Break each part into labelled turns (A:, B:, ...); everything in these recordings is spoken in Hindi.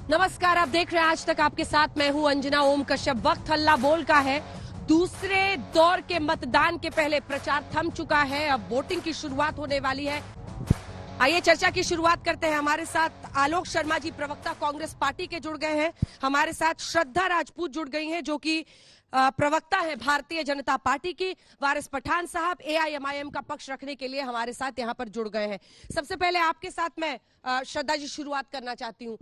A: नमस्कार, आप देख रहे हैं आज तक आपके साथ मैं हूं अंजना ओम कश्यप। वक्त हल्ला बोल का है। दूसरे दौर के मतदान के पहले प्रचार थम चुका है, अब वोटिंग की शुरुआत होने वाली है। आइए चर्चा की शुरुआत करते हैं। हमारे साथ आलोक शर्मा जी, प्रवक्ता कांग्रेस पार्टी के, जुड़ गए हैं। हमारे साथ श्रद्धा राजपूत जुड़ गई हैं, जो कि प्रवक्ता है भारतीय जनता पार्टी की। वारिस पठान साहब AIMIM का पक्ष रखने के लिए हमारे साथ यहाँ पर जुड़ गए हैं। सबसे पहले आपके साथ मैं श्रद्धा जी शुरुआत करना चाहती हूँ।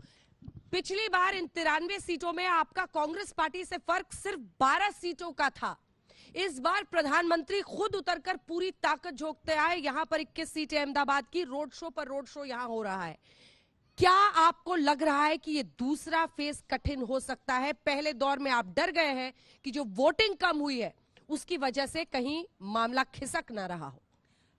A: पिछली बार इन 93 सीटों में आपका कांग्रेस पार्टी से फर्क सिर्फ 12 सीटों का था। इस बार प्रधानमंत्री खुद उतरकर पूरी ताकत झोंकते आए। यहां पर 21 सीटें अहमदाबाद की, रोड शो पर रोड शो यहां हो रहा है। क्या आपको लग रहा है कि ये दूसरा फेज कठिन हो सकता है? पहले दौर में आप डर गए हैं कि जो वोटिंग कम हुई है उसकी वजह से कहीं मामला खिसक ना रहा हो।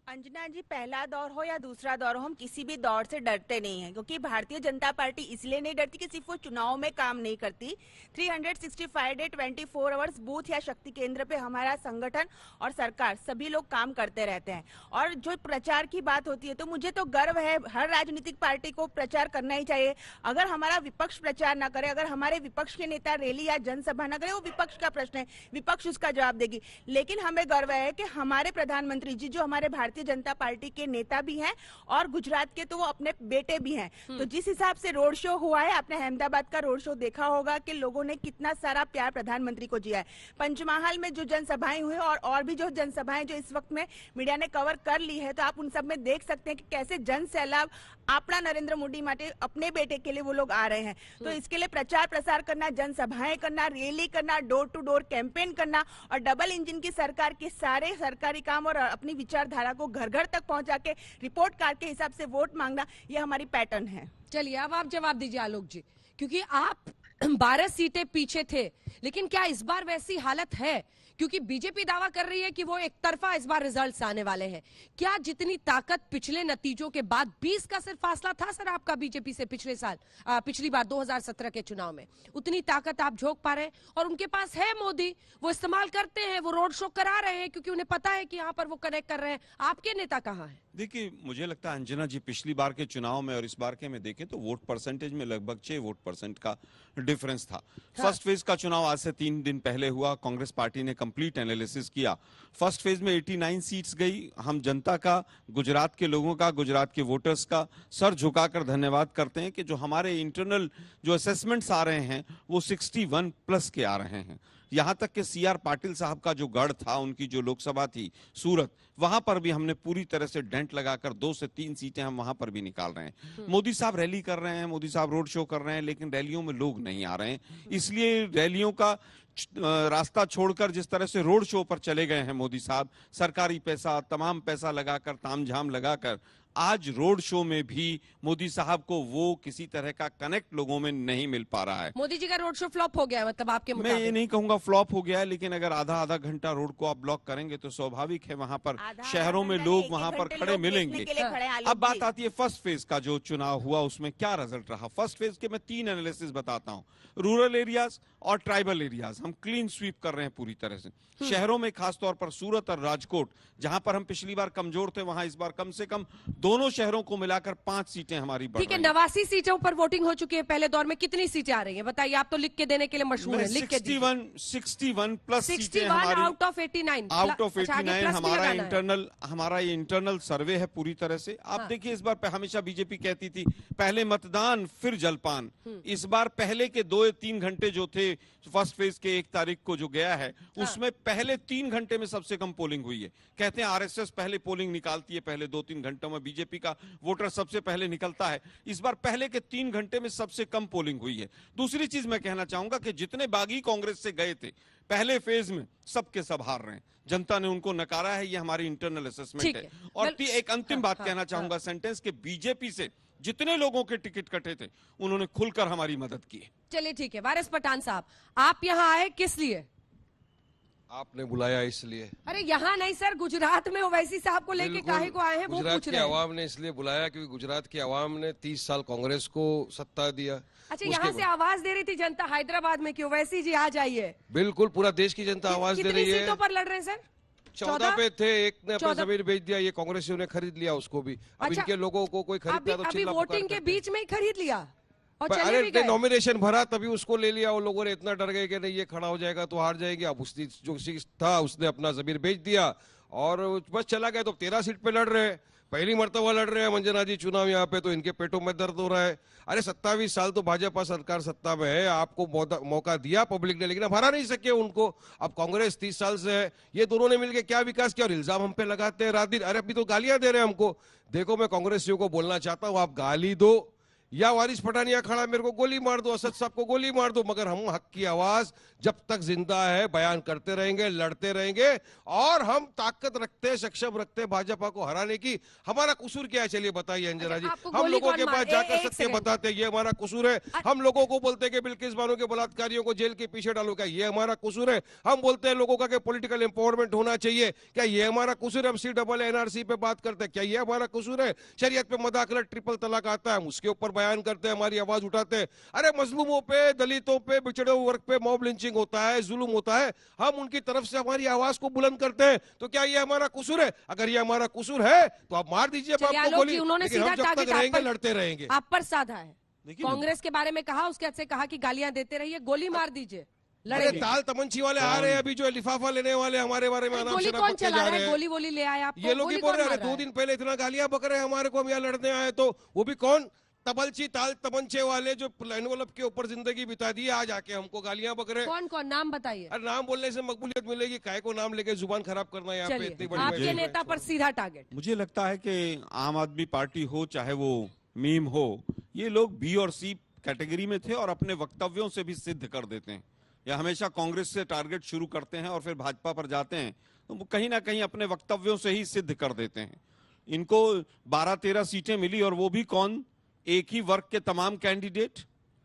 B: अंजना जी, पहला दौर हो या दूसरा दौर हो, हम किसी भी दौर से डरते नहीं हैं, क्योंकि भारतीय जनता पार्टी इसलिए नहीं डरती कि सिर्फ वो चुनाव में काम नहीं करती। 365 डे 24 आवर्स बूथ या शक्ति केंद्र पे हमारा संगठन और सरकार सभी लोग काम करते रहते हैं। और जो प्रचार की बात होती है, तो मुझे तो गर्व है, हर राजनीतिक पार्टी को प्रचार करना ही चाहिए। अगर हमारा विपक्ष प्रचार ना करे, अगर हमारे विपक्ष के नेता रैली या जनसभा ना करे, वो विपक्ष का प्रश्न है, विपक्ष उसका जवाब देगी। लेकिन हमें गर्व है कि हमारे प्रधानमंत्री जी, जो हमारे भारतीय जनता पार्टी के नेता भी हैं और गुजरात के तो वो अपने बेटे भी हैं, तो जिस हिसाब से रोड शो हुआ है, आपने अहमदाबाद का रोड शो देखा होगा कि लोगों ने कितना सारा प्यार प्रधानमंत्री को दिया है। पंचमहाल में जो जनसभाएं हुई और भी जो जनसभाएं जो इस वक्त में मीडिया ने कवर कर ली है, तो आप उन सब में देख सकते हैं कि कैसे जन सैलाब अपना नरेंद्र मोदी माटे अपने बेटे के लिए वो लोग आ रहे हैं। तो इसके लिए प्रचार प्रसार करना, जनसभाएं करना, रैली करना, डोर टू डोर कैंपेन करना और डबल इंजन की सरकार के सारे सरकारी काम और अपनी विचारधारा को घर घर तक पहुंचा के रिपोर्ट कार्ड के हिसाब से वोट मांगना, ये हमारी पैटर्न है।
A: चलिए अब आप जवाब दीजिए आलोक जी, क्योंकि आप 12 सीटें पीछे थे, लेकिन क्या इस बार वैसी हालत है? क्योंकि बीजेपी दावा कर रही है कि वो एक तरफा इस बार रिजल्ट्स आने वाले हैं। क्या जितनी ताकत पिछले नतीजों के बाद 20 का सिर्फ फासला था सर आपका बीजेपी से पिछली बार 2017 के चुनाव में, उतनी ताकत आप झोंक पा रहे हैं? और उनके पास है मोदी, वो इस्तेमाल करते हैं, वो रोड शो करा रहे हैं, क्योंकि उन्हें पता है कि यहाँ पर वो कनेक्ट कर रहे हैं। आपके नेता कहाँ है?
C: देखिए, मुझे लगता है अंजना जी, पिछली बार के चुनाव में और इस बार के में देखें तो वोट परसेंटेज में लगभग 6 वोट परसेंट का डिफरेंस था। फर्स्ट फेज का चुनाव आज से 3 दिन पहले हुआ। कांग्रेस पार्टी ने कंप्लीट एनालिसिस किया। फर्स्ट फेज में 89 सीट्स गई। हम जनता का, गुजरात के लोगों का, गुजरात के वोटर्स का सर झुकाकर धन्यवाद करते हैं कि जो हमारे इंटरनल जो असेसमेंट्स आ रहे हैं वो 61 प्लस के आ रहे हैं। यहां तक कि CR पाटिल साहब का जो गढ़ था, उनकी जो लोकसभा थी सूरत, वहां पर भी हमने पूरी तरह से डेंट लगाकर 2 से 3 सीटें हम वहां पर भी निकाल रहे हैं। मोदी साहब रैली कर रहे हैं, मोदी साहब रोड शो कर रहे हैं, लेकिन रैलियों में लोग नहीं आ रहे हैं। इसलिए रैलियों का रास्ता छोड़कर जिस तरह से रोड शो पर चले गए हैं मोदी साहब, सरकारी पैसा, तमाम पैसा लगाकर, तामझाम लगाकर, आज रोड शो में भी मोदी साहब को वो किसी तरह का कनेक्ट लोगों में नहीं मिल पा रहा है।
A: मोदी जी का रोड शो फ्लॉप हो गया, मतलब आपके मुताबिक?
C: मैं ये नहीं कहूंगा फ्लॉप हो गया है, लेकिन अगर आधा घंटा रोड को आप ब्लॉक करेंगे तो स्वाभाविक है वहां पर शहरों में लोग वहां पर खड़े मिलेंगे। अब बात आती है फर्स्ट फेज का जो चुनाव हुआ, उसमें क्या रिजल्ट रहा। फर्स्ट फेज के मैं 3 एनालिसिस बताता हूँ। रूरल एरियाज और ट्राइबल एरियाज हम क्लीन स्वीप कर रहे हैं पूरी तरह से। शहरों में खासतौर पर सूरत और राजकोट, जहां पर हम पिछली बार कमजोर थे, वहां इस बार कम से कम दोनों शहरों को मिलाकर 5 सीटें हमारी बढ़
A: ठीक है।
C: रही हैं।
A: 89 सीटों पर वोटिंग हो चुकी है। पहले दौर में कितनी सीटें आ रही हैं बताइए? आप तो लिख के देने के लिए मशहूर हैं, लिख के दीजिए।
C: 61 plus
A: 61 out of 89।
C: Out of 89 हमारा ये इंटरनल सर्वे है पूरी तरह से। आप देखिए, इस बार हमेशा बीजेपी कहती थी पहले मतदान फिर जलपान। इस बार पहले के 2-3 घंटे जो थे फर्स्ट फेज के 1 तारीख को जो गया है, उसमें पहले 3 घंटे में सबसे कम पोलिंग हुई है। कहते हैं RSS पहले पोलिंग निकालती है, पहले 2-3 घंटों में बीजेपी का वोटर सबसे पहले निकलता है। इस बार पहले के 3 घंटे में सबसे कम पोलिंग हुई है। दूसरी चीज मैं कहना चाहूंगा कि जितने बागी कांग्रेस से गए थे पहले फेज में, सबके सब हार रहे हैं। जनता ने उनको नकारा है, ये हमारी इंटरनल असेसमेंट है। और एक अंतिम बात कहना चाहूंगा सेंटेंस के, बीजेपी से जितने लोगों के टिकट कटे थे उन्होंने खुलकर हमारी मदद की है।
A: चलिए ठीक है। वारिस पठान साहब, आप यहाँ आए किस लिए?
D: आपने बुलाया इसलिए।
A: अरे यहाँ नहीं सर, गुजरात में ओवैसी साहब को लेके काहे को आए हैं वो पूछ
D: गुजरात
A: रहे
D: की
A: हैं।
D: आवाम ने इसलिए बुलाया क्योंकि गुजरात की आवाम ने 30 साल कांग्रेस को सत्ता दिया।
A: अच्छा, यहाँ से आवाज दे रही थी जनता हैदराबाद में कि ओवैसी जी आ जाइए।
D: बिल्कुल, पूरा देश की जनता आवाज दे रही है।
A: कितनी सीटों पर लड़ रहे हैं सर?
D: 14 पे थे, एक ने अपना जमीन बेच दिया, ये कांग्रेसियों ने खरीद लिया उसको भी। अब
A: अच्छा,
D: इनके लोगों को कोई खरीदता तो
A: अभी
D: चिल्ला
A: वोटिंग के बीच में ही खरीद लिया। और चले भी
D: अरे
A: गए।
D: नॉमिनेशन भरा तभी उसको ले लिया, वो लोगों ने इतना डर गए कि नहीं ये खड़ा हो जाएगा तो हार जाएगी। अब उसने जो सीट था उसने अपना जमीर बेच दिया और बस चला गया। तो 13 सीट पे लड़ रहे हैं, पहली मर्तबा लड़ रहे हैं मंजना जी चुनाव यहाँ पे, तो इनके पेटों में दर्द हो रहा है। अरे 27 साल तो भाजपा सरकार सत्ता में है, आपको मौका दिया पब्लिक ने, लेकिन अब हरा नहीं सके उनको। अब कांग्रेस 30 साल से है, ये दोनों ने मिलकर क्या विकास किया और इल्जाम हम पे लगाते हैं रात दिन। अरे अभी तो गालियां दे रहे हैं हमको। देखो मैं कांग्रेसियों को बोलना चाहता हूं, आप गाली दो या वारिस पठानिया खड़ा मेरे को गोली मार दो, असद साहब को गोली मार दो, मगर हम हक की आवाज जब तक जिंदा है बयान करते रहेंगे, लड़ते रहेंगे और हम ताकत रखते, सक्षम रखते भाजपा को हराने की। हमारा कसूर क्या है चलिए बताइए अंजना जी।
A: आपको
D: हम
A: गोली
D: लोगों
A: कौन
D: के
A: मार-
D: पास जाकर
A: एक
D: सत्य
A: सेकंड।
D: बताते ये हमारा कसूर है। हम लोगों को बोलते हैं कि बिल्किस बानो के बलात्कारियों को जेल के पीछे डालो, क्या ये हमारा कसूर है? हम बोलते हैं लोगों का कि पॉलिटिकल एम्पावरमेंट होना चाहिए, क्या ये हमारा कसूर है? हम CAA NRC पे बात करते हैं, क्या ये हमारा कसूर है? शरीयत पे मदाखलत ट्रिपल तलाक आता है, हम उसके ऊपर बयान करते हैं, हमारी आवाज उठाते हैं। अरे मजलूमों पे, दलितों पे, बिछड़े वर्ग पे मॉब लिंचिंग होता है, जुल्म होता है, हम उनकी तरफ से हमारी आवाज को बुलंद करते हैं, तो क्या ये हमारा कसूर है? अगर ये हमारा कसूर है तो आप मार दीजिए बाप को
A: आलोक
D: गोली,
A: जी, उन्होंने
D: लेकिन हम
A: सीधा
D: जब तक
A: टारगेट
D: रहेंगे लड़ते रहेंगे।
A: आप पर साधा है।
C: देखिए
A: कांग्रेस के बारे में कहा, उसके बाद से कहा कि गालियां देते रहिए, गोली मार दीजिए,
D: अरे
A: लड़ेंगे।
D: ताल तमंची वाले आ रहे हैं अभी, जो लिफाफा लेने वाले हमारे बारे में
A: अरे
D: अनाप
A: गोली
D: शनाप
A: कौन
D: बकते
A: चला
D: जा
A: रहा
D: रहे
A: है?
D: हैं।
A: गोली वोली ले आए आप?
D: ये लोग ही बोल रहे हैं, 2 दिन पहले इतना गालियां बक रहे हैं हमारे को, हम यहाँ लड़ने आए, तो वो भी कौन? तबलची ताल तमंचे वाले जो एनवलप के ऊपर जिंदगी बिता दी, आज आके हमको गालियां बक रहे हैं।
A: कौन कौन नाम बताइए।
D: अरे नाम बोलने से मकबूलियत मिलेगी, काय को नाम लेके जुबान खराब करना यहाँ पे इतनी
A: चलिए,
D: बड़ी
A: आपके
D: बड़ी-
A: नेता पर सीधा टारगेट।
C: मुझे लगता है कि आम आदमी पार्टी हो चाहे वो मीम हो, ये लोग B और C कैटेगरी में थे और अपने वक्तव्यों से भी सिद्ध कर देते हैं। या हमेशा कांग्रेस से टारगेट शुरू करते हैं और फिर भाजपा पर जाते हैं, तो वो कहीं ना कहीं अपने वक्तव्यों से ही सिद्ध कर देते हैं। इनको 12-13 सीटें मिली और वो भी कौन? एक ही वर्ग के तमाम कैंडिडेट।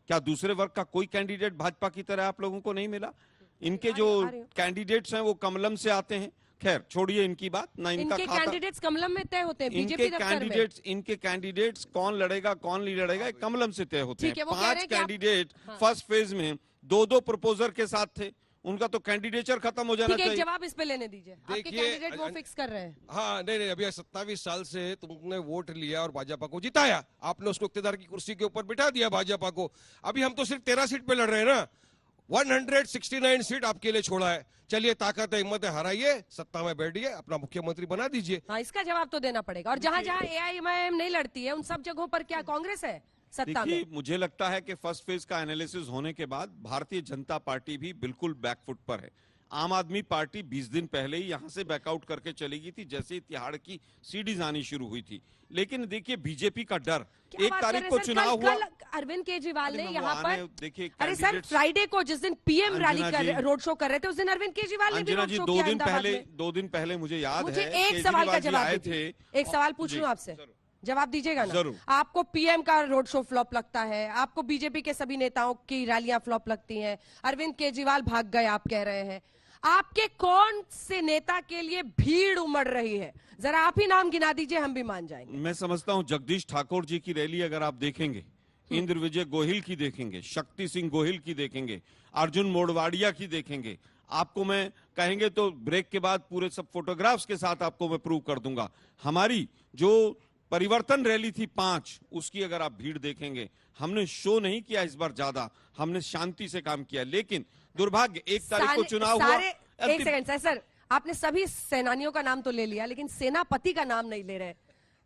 C: क्या दूसरे वर्ग का कोई कैंडिडेट भाजपा की तरह आप लोगों को नहीं मिला? इनके जो
A: आ रहे हो।
C: कैंडिडेट्स हैं वो कमलम से आते हैं। खैर छोड़िए इनकी बात, ना इनका
A: इनके
C: खाता।
A: कैंडिडेट्स कमलम में तय होते हैं, बीजेपी दफ्तर में।
C: इनके कैंडिडेट्स कौन लड़ेगा कौन नहीं लड़ेगा एक कमलम से तय होते
A: ठीक है,
C: हैं।
A: वो कह रहे
C: 5
A: हैं कि आप-
C: कैंडिडेट
A: हाँ।
C: फर्स्ट फेज में 2-2 प्रपोजर के साथ थे, उनका तो कैंडिडेचर खत्म हो जाना
A: ठीक है, एक
C: चाहिए।
A: जवाब इस पे लेने दीजिए। आपके
D: देखिए,
A: कैंडिडेट वो फिक्स कर रहे हैं।
D: हाँ नहीं, अभी 27 साल से तुमने वोट लिया और भाजपा को जिताया, आपने उसको इख्तियार की कुर्सी के ऊपर बिठा दिया भाजपा को। अभी हम तो सिर्फ 13 सीट पे लड़ रहे हैं ना, 169 सीट आपके लिए छोड़ा है। चलिए ताकत है, हिम्मत है, हराइए, सत्ता में बैठिए, अपना मुख्यमंत्री बना दीजिए।
A: हाँ, इसका जवाब तो देना पड़ेगा। और जहां जहां AIMIM नहीं लड़ती है, उन सब जगहों पर क्या कांग्रेस है सत्ता
C: देखिए,
A: में?
C: मुझे लगता है कि फर्स्ट फेज का एनालिसिस होने के बाद भारतीय जनता पार्टी भी बिल्कुल बैकफुट पर है। आम आदमी पार्टी 20 दिन पहले ही यहां से बैकआउट करके चली गई थी, जैसे ही तिहाड़ की सीडीज आनी शुरू हुई थी। लेकिन देखिए बीजेपी का डर,
A: क्या
C: 1
A: बात
C: तारीख
A: कर
C: को
A: रहे हैं सर?
C: चुनाव हुआ।
A: कल अरविंद केजरीवाल ने
C: अरे
A: यहाँ
C: वो
A: पर
C: आने- देखिए,
A: अरे सर
C: candidates-
A: फ्राइडे को जिस दिन PM रैली
C: अंजना जी-
A: रोड शो कर रहे थे, उस दिन अरविंद केजरीवाल ने भी
C: अंजना
A: रोड
C: जी
A: शो
C: 2
A: किया
C: दिन
A: अहमदाबाद
C: पहले
A: में।
C: 2 दिन पहले मुझे याद
A: मुझे
C: है
A: एक सवाल का
C: केजरीवाल जी
A: जवाब
C: आए
A: दीजिए।
C: थे।
A: एक सवाल पूछ
C: जी,
A: लूं आपसे, जवाब दीजिएगा ना?
C: जरूर।
A: आपको PM का रोड शो फ्लॉप लगता है, आपको बीजेपी के सभी नेताओं की रैलियां फ्लॉप लगती हैं, अरविंद केजरीवाल भाग गए आप कह रहे हैं, आपके कौन से नेता के लिए भीड़ उमड़ रही है? जरा आप ही नाम गिना दीजिए, हम भी मान जाएंगे।
C: मैं समझता हूं जगदीश ठाकुर जी की रैली अगर आप देखेंगे, इंद्र विजय गोहिल की देखेंगे, शक्ति सिंह गोहिल की देखेंगे, अर्जुन मोडवाडिया की देखेंगे, आपको मैं कहेंगे तो ब्रेक के बाद पूरे सब फोटोग्राफ्स के साथ आपको मैं प्रूव कर दूंगा। हमारी जो परिवर्तन रैली थी 5, उसकी अगर आप भीड़ देखेंगे, हमने शो नहीं किया इस बार ज्यादा, हमने शांति से काम किया। लेकिन दुर्भाग्य 1 तारीख को चुनाव हुआ।
A: एक सेकंड सर, आपने सभी सेनानियों का नाम तो ले लिया, लेकिन सेनापति का नाम नहीं ले रहे।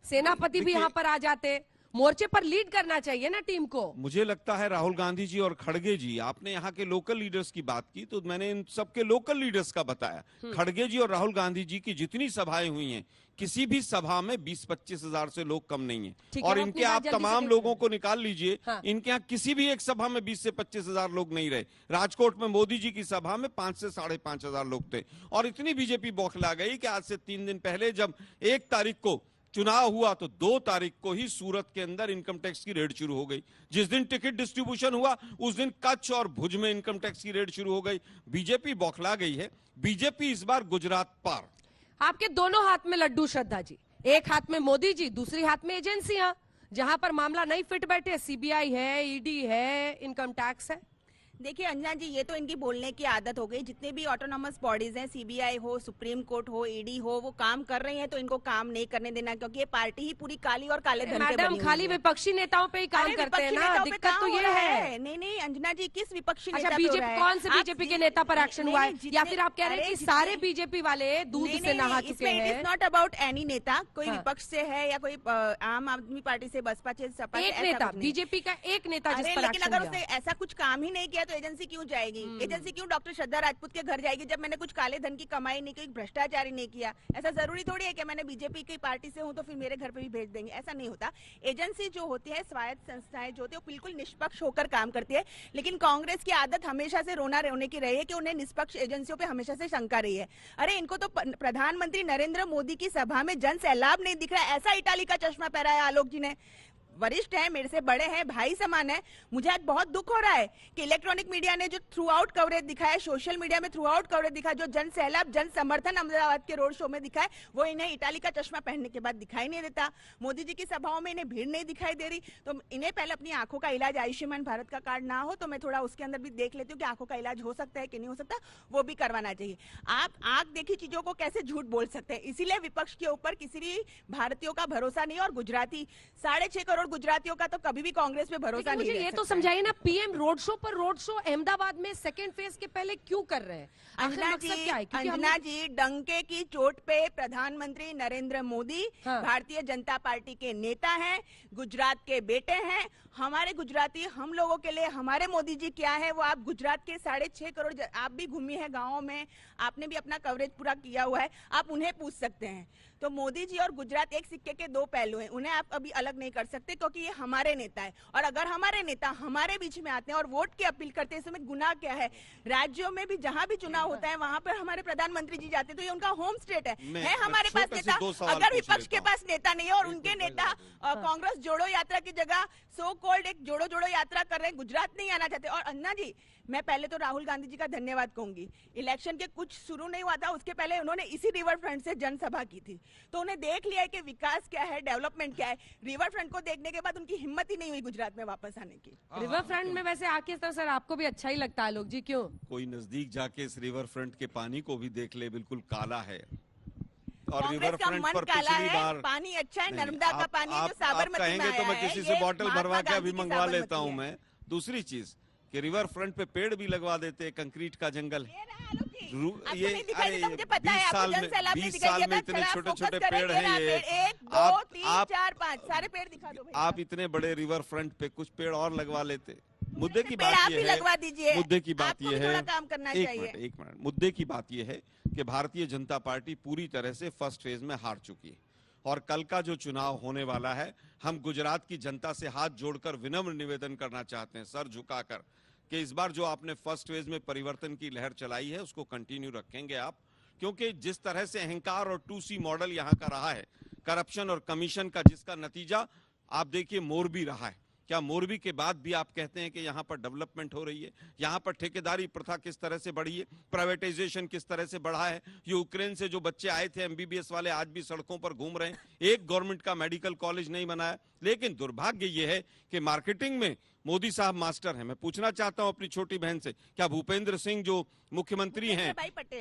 A: सेनापति भी
C: देखिए-
A: यहाँ पर आ जाते, मोर्चे पर लीड करना चाहिए ना टीम को।
C: मुझे लगता है राहुल गांधी जी और खड़गे जी, आपने यहाँ के लोकल लीडर्स की बात की, तो मैंने इन सबके लोकल लीडर्स का बताया। खड़गे जी और राहुल गांधी जी की जितनी सभाएं हुई हैं, किसी भी सभा में 20-25 हजार से लोग कम नहीं
A: ठीक
C: है।
A: है,
C: और
A: हम
C: इनके
A: अपनी बात
C: आप
A: जल्दी से
C: तमाम
A: देखते
C: लोगों
A: हैं।
C: को निकाल लीजिए,
A: हाँ।
C: इनके यहाँ किसी भी एक सभा में 20 से 25 हजार लोग नहीं रहे। राजकोट में मोदी जी की सभा में 5 से 5.5 हजार लोग थे। और इतनी बीजेपी बौखला गई कि आज से 3 दिन पहले जब 1 तारीख को चुनाव हुआ, तो 2 तारीख को ही सूरत के अंदर इनकम टैक्स की रेड शुरू हो गई। जिस दिन टिकट डिस्ट्रीब्यूशन हुआ, उस दिन कच्छ और भुज में इनकम टैक्स की रेड शुरू हो गई। बीजेपी बौखला गई है। बीजेपी इस बार गुजरात पार।
A: आपके दोनों हाथ में लड्डू श्रद्धा जी, एक हाथ में मोदी जी, दूसरी हाथ में एजेंसियां, जहां पर मामला नहीं फिट बैठे, CBI है, ED है, इनकम टैक्स है।
B: देखिए अंजना जी, ये तो इनकी बोलने की आदत हो गई। जितने भी ऑटोनॉमस बॉडीज हैं, सीबीआई हो, सुप्रीम कोर्ट हो, ईडी हो, वो काम कर रही हैं तो इनको काम नहीं करने देना, क्योंकि ये पार्टी ही पूरी काली और काले धन पे
A: मैडम
B: बनी हुई
A: खाली
B: है।
A: विपक्षी नेताओं पे ही काम
B: अरे
A: करते हैं
B: विपक्षी
A: ना,
B: नेताओं पे
A: दिक्कत
B: काम
A: तो
B: हो
A: ये
B: रहा
A: है।
B: नहीं नहीं अंजना जी, किस विपक्षी
A: अच्छा
B: नेता पे हो
A: बीजेपी,
B: रहा है?
A: कौन से
B: आप
A: बीजेपी के नेता पर एक्शन
B: नहीं,
A: हुआ है?
B: नहीं,
A: या फिर आप कह रहे हैं
B: अरे
A: कि सारे
B: जितने-
A: बीजेपी वाले दूध से नहा चुके
B: इसमें इट
A: हैं?
B: इज नॉट अबाउट एनी नेता, कोई
A: हाँ।
B: विपक्ष से है या कोई आम आदमी पार्टी से, बसपा से, सपा से,
A: एक
B: ऐसा
A: नेता,
B: कुछ नहीं।
A: बीजेपी का एक नेता जिस
B: अरे
A: पर
B: लेकिन
A: एक्शन
B: अगर
A: लिया।
B: उसने ऐसा कुछ काम ही नहीं किया तो एजेंसी क्यों जाएगी? एजेंसी क्यों डॉक्टर श्रद्धा राजपूत के घर जाएगी जब मैंने कुछ काले धन की कमाई नहीं की, भ्रष्टाचार ही नहीं किया? ऐसा जरूरी थोड़ी है कि मैंने बीजेपी की पार्टी से हूं तो फिर मेरे घर पे भी भेज देंगे, ऐसा नहीं होता। एजेंसी जो होती है, स्वायत्त संस्थाएं जो होती है, वो बिल्कुल निष्पक्ष होकर काम करती है। लेकिन कांग्रेस की आदत हमेशा से रोने की रही है कि उन्हें निष्पक्ष एजेंसियों पे हमेशा से शंका रही है। अरे इनको तो प्रधानमंत्री नरेंद्र मोदी की सभा में जन सैलाब नहीं दिख रहा है, ऐसा इटाली का चश्मा पहना है आलोक जी ने। वरिष्ठ है, मेरे से बड़े हैं, भाई समान है। मुझे आज बहुत दुख हो रहा है कि इलेक्ट्रॉनिक मीडिया ने जो थ्रू आउट कवरेज दिखाया, सोशल मीडिया में थ्रू आउट कवरेज दिखा, जो जन सैलाब, जन समर्थन अहमदाबाद के रोड शो में दिखा है, वो इन्हें इटाली का चश्मा पहनने के बाद दिखाई नहीं देता। मोदी जी की सभाओं में इन्हें भीड़ नहीं दिखाई दे रही, तो इन्हें पहले अपनी आंखों का इलाज, आयुष्मान भारत का कार्ड ना हो तो मैं थोड़ा उसके अंदर भी देख लेती हूँ कि आंखों का इलाज हो सकता है कि नहीं हो सकता, वो भी करवाना चाहिए। आप आंख देखी चीजों को कैसे झूठ बोल सकते हैं? इसीलिए विपक्ष के ऊपर किसी भी भारतीयों का भरोसा नहीं। और गुजराती, 6.5 करोड़ गुजरातियों का तो कभी भी कांग्रेस पे भरोसा
A: लेकिन
B: नहीं
A: मुझे
B: रह
A: ये तो
B: सकता है।
A: समझाइए ना, पीएम रोड शो पर रोड शो अहमदाबाद में सेकंड फेज के पहले क्यों कर रहे हैं? आखिर
B: अंजना
A: मकसद क्या है? क्योंकि
B: अंजना जी, डंके की चोट पे प्रधानमंत्री नरेंद्र मोदी
A: हाँ।
B: भारतीय जनता पार्टी के नेता हैं, गुजरात के बेटे हैं। हमारे गुजराती, हम लोगों के लिए हमारे मोदी जी क्या है, वो आप गुजरात के 6.5 करोड़, आप भी घूमी है गाँव में, आपने भी अपना कवरेज पूरा किया हुआ है, आप उन्हें पूछ सकते हैं। तो मोदी जी और गुजरात एक सिक्के के दो पहलू हैं, उन्हें आप अभी अलग नहीं कर सकते, क्योंकि ये हमारे नेता है। और अगर हमारे नेता हमारे बीच में आते हैं और वोट की अपील करते हैं, इसमें गुनाह क्या है? राज्यों में भी जहां भी चुनाव होता है वहां पर हमारे प्रधानमंत्री जी जाते हैं, तो ये उनका होम स्टेट है हमारे पास
C: छोटे से
B: नेता।
C: 2 सवाल
B: अगर
C: पूछ
B: विपक्ष
C: लेता
B: के
C: हूं।
B: पास नेता नहीं है और उनके नेता कांग्रेस जोड़ो यात्रा की जगह सो कॉल्ड एक जोड़ो जोड़ो यात्रा कर रहे हैं, गुजरात नहीं आना चाहते। और अन्ना जी, मैं पहले तो राहुल गांधी जी का धन्यवाद कहूंगी। इलेक्शन के कुछ शुरू नहीं हुआ था, उसके पहले उन्होंने इसी रिवर फ्रंट से जनसभा की थी, तो उन्हें देख लिया है कि विकास क्या है, डेवलपमेंट क्या है। रिवर फ्रंट को देखने के बाद उनकी हिम्मत ही नहीं हुई गुजरात में वापस आने की।
A: रिवर फ्रंट में वैसे आके तो सर आपको भी अच्छा ही लगता है लोग जी, क्यों?
C: कोई नजदीक जाके इस रिवर फ्रंट के पानी को भी देख ले, बिल्कुल काला है। और
B: कांग्रेस
C: रिवर
B: का
C: फ्रंट
B: मन
C: पर
B: काला
C: पिछली
B: है,
C: बार
B: पानी अच्छा है,
C: नहीं,
B: नर्मदा का
C: आप-
B: पानी है
C: आप-
B: जो साबरमती
C: आप
B: में
C: कहेंगे तो
B: आया
C: मैं
B: है,
C: किसी से
B: ये
C: बॉटल
B: महात्मा
C: भरवा के अभी
B: गांधी की
C: मंगवा लेता
B: साबरमती
C: हूं
B: है।
C: मैं। दूसरी चीज कि रिवर फ्रंट पे पेड़ भी लगवा देते, कंक्रीट का जंगल है।
B: ये रहा आलोक जी,
C: रू-
B: आपको
C: ये
B: नहीं दिखाई
C: अरे
B: देता, मुझे पता है,
C: 20
B: आपको
C: साल
B: जन
C: में
B: सैलाब नहीं
C: 20
B: दिखाई
C: साल
B: देता।
C: में इतने
B: चला,
C: छोटे
B: फोकस
C: छोटे
B: करें,
C: पेड़
B: ये
C: हैं
B: रहा
C: ये।
B: पेड़, 1 2
C: आप
B: 3
C: आप
B: 4 5 सारे पेड़ दिखा दो भैया।
C: आप इतने बड़े रिवर फ्रंट पे कुछ पेड़ और लगवा लेते। मुद्दे की
B: पेड़
C: बात
B: आप
C: ये
B: ही
C: है,
B: लगवा दीजिए,
C: मुद्दे की बात
B: आपको
C: ये
B: भी
C: है,
B: थोड़ा काम करना चाहिए।
C: एक मिनट, मुद्दे की बात ये है कि भारतीय जनता पार्टी पूरी तरह से फर्स्ट फेज में हार चुकी है। और कल का जो चुनाव होने वाला है, हम गुजरात की जनता से हाथ जोड़कर विनम्र निवेदन करना चाहते हैं, सर झुकाकर, कि इस बार जो आपने फर्स्ट फेज में परिवर्तन की लहर चलाई है उसको कंटिन्यू रखेंगे आप। क्योंकि जिस तरह से अहंकार और 2C मॉडल यहाँ का रहा है, करप्शन और कमीशन का, जिसका नतीजा आप देखिए मोरबी रहा है। क्या मोरबी के बाद भी आप कहते हैं कि यहाँ पर डेवलपमेंट हो रही है? यहाँ पर ठेकेदारी प्रथा किस तरह से बढ़ी है, प्राइवेटाइजेशन किस तरह से बढ़ा है। ये यूक्रेन से जो बच्चे आए थे MBBS वाले, आज भी सड़कों पर घूम रहे हैं। एक गवर्नमेंट का मेडिकल कॉलेज नहीं बनाया। लेकिन दुर्भाग्य ये है कि मार्केटिंग में मोदी साहब मास्टर हैं। मैं पूछना चाहता हूं अपनी छोटी बहन से, क्या भूपेंद्र सिंह जो मुख्यमंत्री हैं,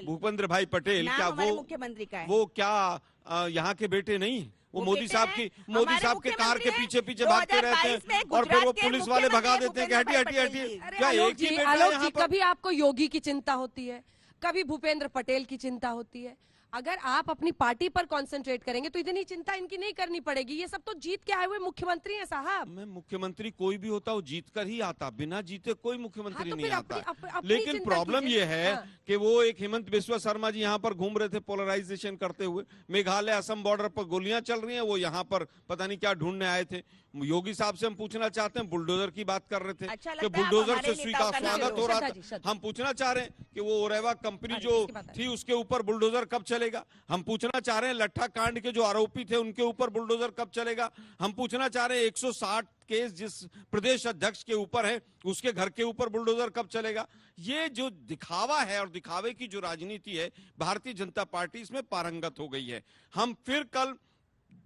C: भूपेंद्र भाई पटेल,
B: नाम
C: क्या
B: हमारे
C: वो
B: मुख्यमंत्री का है।
C: वो क्या यहाँ के बेटे नहीं हैं? वो मोदी
B: बेटे
C: साहब
B: हैं,
C: की, मोदी
B: हमारे
C: साहब के कार के
B: मुख्यमंत्री
C: पीछे पीछे
B: हैं।
C: भागते रहते
B: 2022 में
C: हैं और फिर वो
B: गुजरात के
C: पुलिस वाले भगा
B: मुख्यमंत्री
C: देते हैं कि हटिए
B: भूपेंद्र
C: हटिए
B: भाई
C: हटिए।
B: पटेल जी।
C: क्या
A: आलोक
C: एक ही
A: जी,
C: बेटा है
A: आलोक
C: यहाँ
A: जी,
C: पर?
A: कभी आपको योगी की चिंता होती है, कभी भूपेंद्र पटेल की चिंता होती है। अगर आप अपनी पार्टी पर कंसंट्रेट करेंगे तो इतनी चिंता इनकी नहीं करनी पड़ेगी। ये सब तो जीत के आए हुए मुख्यमंत्री हैं साहब।
C: मैं मुख्यमंत्री कोई भी होता, वो जीत कर ही आता, बिना जीते कोई मुख्यमंत्री
A: हाँ, तो
C: नहीं
A: फिर
C: आता।
A: अपनी
C: लेकिन
A: चिंता
C: प्रॉब्लम
A: कीजिए।
C: ये है
A: हाँ।
C: कि वो एक हिमंत बिस्वा शर्मा जी यहाँ पर घूम रहे थे पोलराइजेशन करते हुए। मेघालय असम बॉर्डर पर गोलियां चल रही हैं, वो यहाँ पर पता नहीं क्या ढूंढने आए थे। योगी साहब से हम पूछना चाहते हैं, बुलडोजर की बात कर रहे थे
B: अच्छा
C: कि
B: लगता है आप
C: बुलडोजर
B: हमारे
C: से
B: नेताओं का नाम
C: स्वागत
B: लो।
C: हो रहा
A: श्रद्धा जी,
C: था।
A: श्रद्धा।
C: हम पूछना चाह रहे हैं कि वो ओरेवा कंपनी
A: हाँ जी,
C: जो
A: इसकी बात है।
C: थी उसके ऊपर बुलडोजर कब चलेगा। हम पूछना चाह रहे हैं लट्ठा कांड के जो आरोपी थे उनके ऊपर बुलडोजर कब चलेगा। हम पूछना चाह रहे हैं 160 केस जिस प्रदेश अध्यक्ष के ऊपर है उसके घर के ऊपर बुलडोजर कब चलेगा। ये जो दिखावा है और दिखावे की जो राजनीति है, भारतीय जनता पार्टी इसमें पारंगत हो गई है। हम फिर कल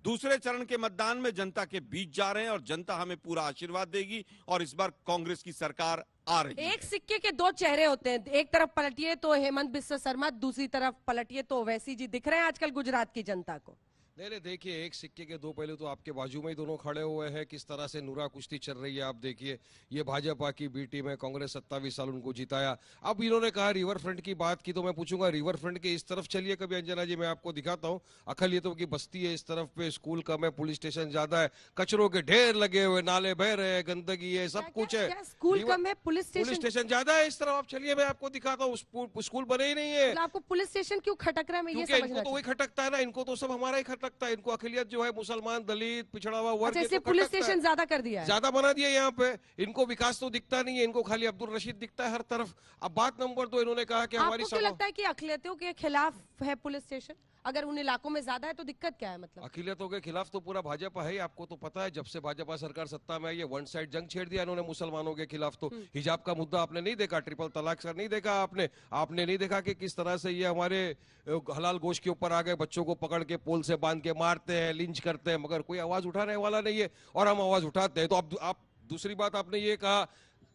C: दूसरे चरण के मतदान में जनता के बीच जा रहे हैं और जनता हमें पूरा आशीर्वाद देगी और इस बार कांग्रेस की सरकार आ रही है।
A: एक सिक्के के दो चेहरे होते हैं, एक तरफ पलटिए तो हेमंत बिस्वा शर्मा, दूसरी तरफ पलटिए तो ओवैसी जी दिख रहे हैं आजकल गुजरात की जनता को।
D: नहीं देखिए, एक सिक्के के दो पहलू तो आपके बाजू में ही दोनों खड़े हुए हैं। किस तरह से नुरा कुश्ती चल रही है आप देखिए। ये भाजपा की बी टीम है, कांग्रेस 27 साल उनको जिताया। अब इन्होंने कहा रिवर फ्रंट की बात की, तो मैं पूछूंगा रिवर फ्रंट के इस तरफ चलिए कभी अंजना जी, मैं आपको दिखाता हूँ। अखल ये तो की बस्ती है, इस तरफ पे स्कूल कम है, पुलिस स्टेशन ज्यादा है, कचरों के ढेर लगे हुए, नाले बह रहे हैं, गंदगी है, सब कुछ है।
A: स्कूल कम है, पुलिस
D: स्टेशन ज्यादा है। इस तरफ आप चलिए, मैं आपको दिखाता हूँ। स्कूल बने ही नहीं है।
A: आपको पुलिस स्टेशन क्यों खटक रहा है, मैं ये
D: क्योंकि
A: समझना
D: इनको तो वही खटकता है ना, इनको तो सब हमारा ही खटकता है। इनको अखिलियत जो है मुसलमान, दलित, पिछड़ा हुआ वर्ग,
A: अच्छा, पुलिस स्टेशन ज्यादा कर दिया है,
D: ज्यादा बना दिया यहाँ पे। इनको विकास तो दिखता नहीं है, इनको खाली अब्दुल रशीद दिखता है हर तरफ। अब बात नंबर 2, इन्होंने कहा कि हमारी
A: आपको क्या लगता है कि अखिलेतियों के खिलाफ है पुलिस स्टेशन? अगर उन इलाकों में ज्यादा है तो दिक्कत क्या है? मतलब
D: अखिलेतों के खिलाफ तो पूरा भाजपा है, आपको तो पता है। जब से भाजपा सरकार सत्ता में आई है, वन साइड जंग छेड़ दिया इन्होंने मुसलमानों के खिलाफ। तो हिजाब का मुद्दा आपने नहीं देखा, ट्रिपल तलाक का नहीं देखा आपने नहीं देखा कि किस तरह से ये हमारे हलाल गोश्त के ऊपर आ गए, बच्चों को पकड़ के पोल से बांध के मारते हैं, लिंच करते हैं, मगर कोई आवाज उठाने वाला नहीं है। और हम आवाज उठाते हैं। तो अब आप दूसरी बात आपने ये कहा